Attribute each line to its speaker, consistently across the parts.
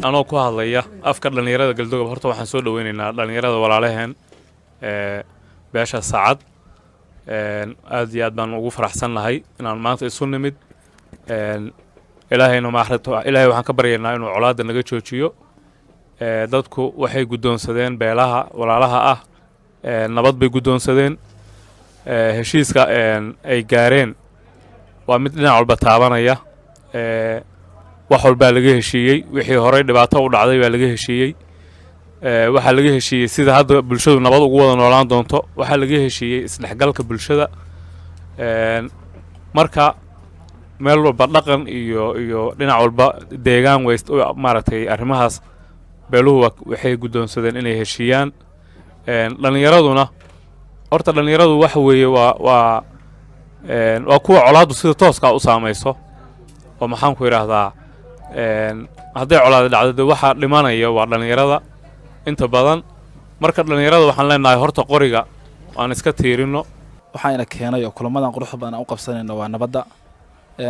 Speaker 1: anoo ku hadlaya afka dhalinyarada galdogob horta waxaan soo dhaweynaynaa dhalinyarada walaalaheen beesha saacad aad iyo aad baan ugu faraxsanahay inaan maanta isu nimid ilaahayna ilaahay waxaan ka baryaynaa inuu colaadda naga joojiyo dadku waxay guddoonsadeen beelaha walaalaha ah nabad bay guddoonsadeen heshiiska ay gaareen waa mid dhinac walba taabanaya wax walba laga heshiiyey wixii hore dhibaato u dhacday baa laga heshiiyey waxa laga heshiiyey sida hadda bulshadu nabad ugu wada noolaan doonto waxa laga heshiiyey isdhexgalka bulshada marka meel walba dhaqan iyo dhinac walba deegaan waste maaragtay arrimahaas beeluhu waxay guddoonsadeen inay heshiiyaan dhalinyaraduna horta dhalinyaradu waxa weeye waa kuwa colaaddu sida tooska u saamayso oo maxaan ku yiraahdaa hadday colaad dhacdo waxa dhimanaya waa dhalinyarada inta badan marka dhalinyarada waxaan leenahay horta qoriga aan iska tiirino
Speaker 2: waxaana keenay oo kulamadan quruxda badan aan u qabsanayno waa nabadda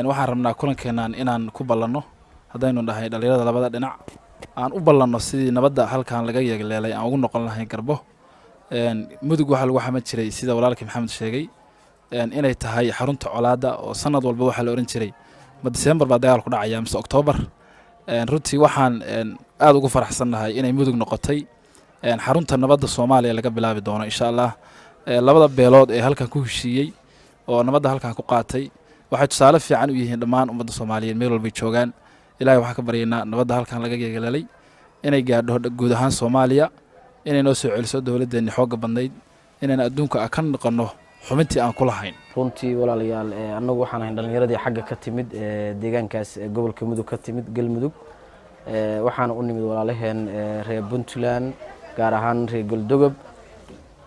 Speaker 2: waxaan rabnaa kulankeenan inaan ku ballanno haddaynu dhahay dhalinyarada labada dhinac aan u ballanno sidii nabadda halkan laga yeegleelay aan ugu noqon lahayn garbo mudug waxa lagu xamad jiray sida walaalkii maxamed sheegay inay tahay xarunta colaadda oo sanad walba waxa la oran jiray ma December baa dagaal ku dhacaya mise October runtii waxaan aad ugu faraxsanahay inay mudug noqotay xarunta nabadda Soomaaliya laga bilaabi doono insha Allah labada beelood ee halkan ku heshiiyay oo nabadda halkan ku qaatay waxay tusaale fiican u yihiin dhammaan ummadda Soomaaliyeed meel walba joogaan ilaahay waxaan ka baryaynaa nabadda halkan laga yeegalay inay gaadho guud ahaan Soomaaliya inay noo soo celiso dawladdeena xooga badnayd inaan adduunka ka noqono xubintii aan ku lahayn
Speaker 3: runtii walaalayaal annagu waxaan ahay dhalinyaradii xagga ka timid deegaankaas gobolka mudug ka timid galmudug waxaan u nimid walaalaheen reer Puntland gaar ahaan reer Galdogob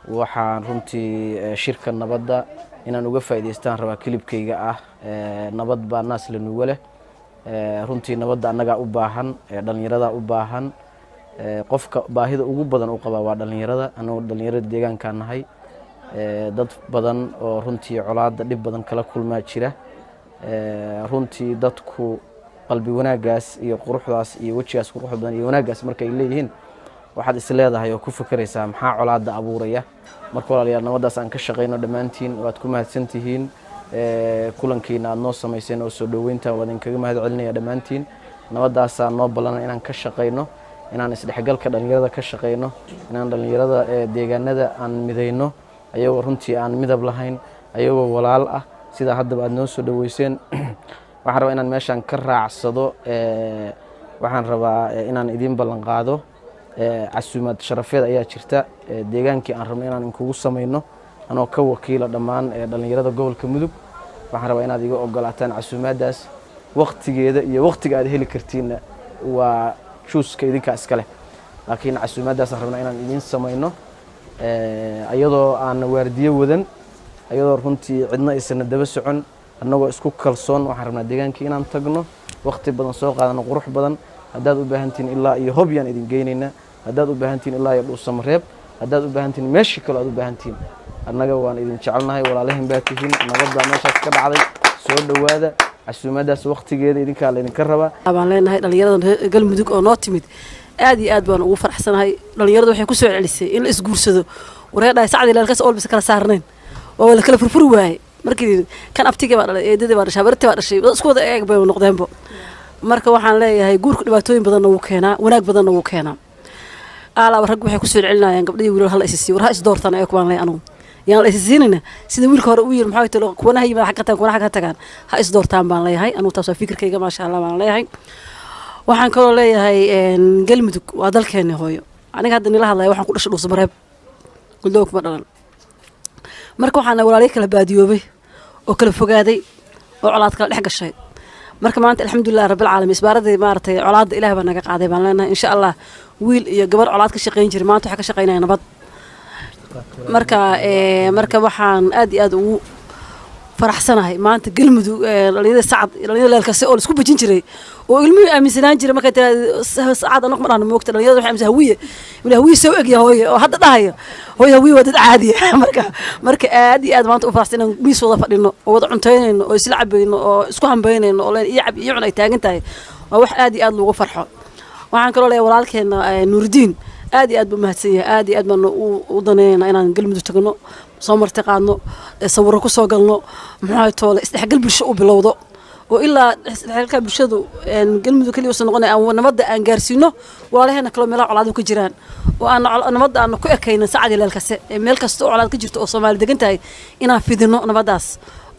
Speaker 3: waxaan runtii shirka nabadda inaan uga faa'iideystaan rabaa kilibkayga ah nabad baa naas la nuuga leh runtii nabadda annaga u baahan dhalinyarada u baahan qofka baahida ugu badan u qaba waa dhalinyarada annagu dhalinyarada deegaanka nahay dad badan oo runtii colaadda dhib badan kala kulmaa jira runtii dadku qalbi wanaagaas iyo quruxdaas iyo wajigaas quruxda badan iyo wanaagaas markay leeyihiin waxaad is leedahay oo ku fikiraysaa maxaa colaadda abuuraya marka walaalayaal nabadaas aan ka shaqeyno dhammaantiin waad ku mahadsantihiin kulankiina aad noo samayseen oo soo dhaweynta waad idinkaga mahad celinaya dhammaantiin nabadaasaa noo ballanay inaan ka shaqeyno inaan isdhexgalka dhalinyarada ka shaqeyno inaan dhalinyarada deegaanada aan midayno ayagoo runtii aan midab lahayn ayagoo walaal ah sida haddaba aad noo soo dhaweyseen waxaan rabaa inaan meeshaan ka raacsado waxaan rabaa inaan idin ballan qaado casuumad sharafeed ayaa jirta deegaankii aan rabno inaan kugu samayno anoo ka wakiila dhammaan dhalinyarada gobolka mudug waxaan rabaa inaad iga ogolaataan casuumaadaas waqtigeeda iyo waqtiga aad heli kartiin waa juuska idinka iska leh laakiin casuumaadaas aan rabnaa inaan idin samayno ayadoo aan waardiyo wadan ayadoo runtii cidna aysan daba socon annagoo isku kalsoon waxaan rabnaa deegaankii inaan tagno waqti badan soo qaadano qurux badan haddaad u baahantiin ilaa iyo hobyaan idin geynaynaa haddaad u baahantiin ilaa iyo dhuusamareeb haddaad u baahantiin meeshii kale aad u baahantiin annaga waan idin jecelnahay walaalahin baa tihiin nabadda meeshaas ka dhacday soo dhowaada casuumadaas waqtigeeda idinkaa laydinka rabaa
Speaker 4: baan leenahay dhalinyarada galmudug oo noo timid aad iyo aad baan ugu faraxsanahay dhalinyaradu waxay ku soo celisay in la isguursado wareedhay sacdi leelkaas oo kala saarneen oo la kala furfuri waayay markii kan abtiga baa dhalay eedada baa dhashay barti baa dhashay isku wada eeg bay noqdeenbo marka waxaan leeyahay guurku dhibaatooyin badan uu keenaa wanaag badan uu keenaa aalaaba rag waxay ku soo celinayaan gabdhaha wiilal hal isii war ha is doortaan ay ku baan leeyahay anu yaan la isisiinina sida wiilka hore uu yiri maxay tahay kuwana hayma xaq ka tagan kuwana xaq ka tagan ha is doortaan baan leeyahay anu taas fikirkayga ma sha Allah baan leeyahay waxaan kaloo leeyahay galmudug waa dalkeena hooyo aniga hadda nila hadlayo waxaan ku dhashay dhuusamareeb Galdogob ma dhalan marka waxaan walaalay kala baadiyoobay oo kala fogaaday oo colaad kala dhex gashay marka maanta alxamdulillah rabbil caalamiin isbaaradii maartay colaadda ilaahay baa naga qaaday baan leenahay insha Allah wiil iyo gabar colaad ka shaqeyn jiray maanta waxa ka shaqeynaya nabad marka waxaan aad iyo aad ugu faraxsanahay maanta galmudug dhalinyarada sacad dhalinyarada leelkaas oo isku bajin jiray oo ilmuhu aaminsanaan jiray markay sacad anaq maraan moogta dhalinyarada waxay aaminsan hawiye soo eg yahay oo hadda dhahayo hooyo hawiye waa dad caadi marka aad iyo aad maanta u faraxsan inaan miis wada fadhino oo wada cunteynayno oo isla cabayno oo isku hambeynayno oo leen iyo cab iyo cun ay taagan tahay waa wax aad iyo aad loogu farxo waxaan kaloo leeyahay walaalkeena nuurdiin aad iyo aad buu mahadsan yahay aad iyo aad baan u daneynaa inaan galmudug tagno soo marti qaadno sawirro ku soo galno maxay toole isdhexgal bulsho u bilowdo oo ilaa isdhexgalka bulshadu galmudug kaliya soo noqonay aan nabadda aan gaarsiino walaalaheena kaloo meelaha colaadu ka jiraan oo aan nabadda aan ku ekayno sacad ilaalkase meel kasta oo colaad ka jirto oo Soomaali degan tahay inaan fidino nabadaas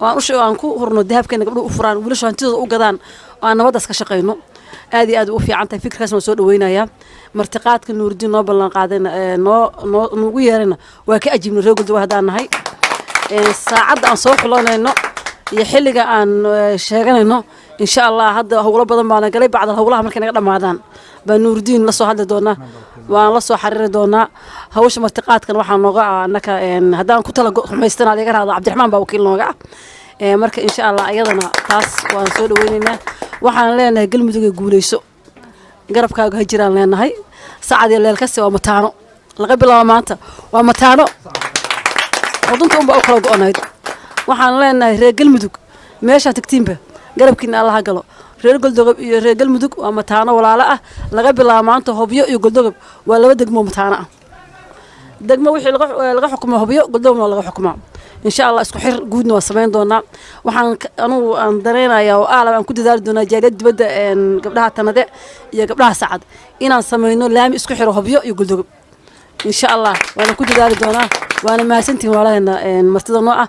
Speaker 4: oo aan ku hurno dahabkeena gabdhuhu u furaan wiilasha hantidooda u gadaan oo aan nabadaas ka shaqeyno aad iyo aad u fiican tahay fikirkaas waan soo dhaweynayaa martiqaadka nuurdiin noo ballan qaadayna noogu yeerayna waa ka ajibnay reer Galmudug haddaan nahay saacadda aan soo xuloonayno iyo xilliga aan sheeganayno insha Allah hadda hawlo badan baan galay bacda hawlaha markay naga dhamaadaan baa nuurdiin la soo hadli doonaa waan la soo xariiri doonaa hawsha martiqaadkan waxaan nooga annaka haddaan ku tala xumaystana laga raado Cabdiraxmaan baa wakiil nooga marka insha Allah ayadana taas waan soo dhaweynaynaa waxaan leenahay Galmudug ay guuleyso garabkaaga ha jiraan leenahay sacad leelkasi waa mataano laga bilaabo maanta waa mataano wadunta u kala go'onayd waxaan leenahay reer Galmudug meesha tagtiinba garabkiina Allah galo reer Galdogob iyo reer Galmudug waa mataano walaalo ah laga bilaabo maanta Hobyo iyo Galdogob waa laba degmo mataano ah degmo wixii laga xukumo Hobyo Galdogobna laga xukumo insha Allah isku xir guudna waa sameyn doonaa waxaan aan dareenayaa oo aalab aan ku dadaali doonaa jaaliyad dibadda gabdhaha tanade iyo gabdhaha sacad inaan sameyno laami isku xiro Hobyo iyo Galdogob insha Allah waan ku dadaali doonaa waana mahadsantiin walaalaheena martida noo ah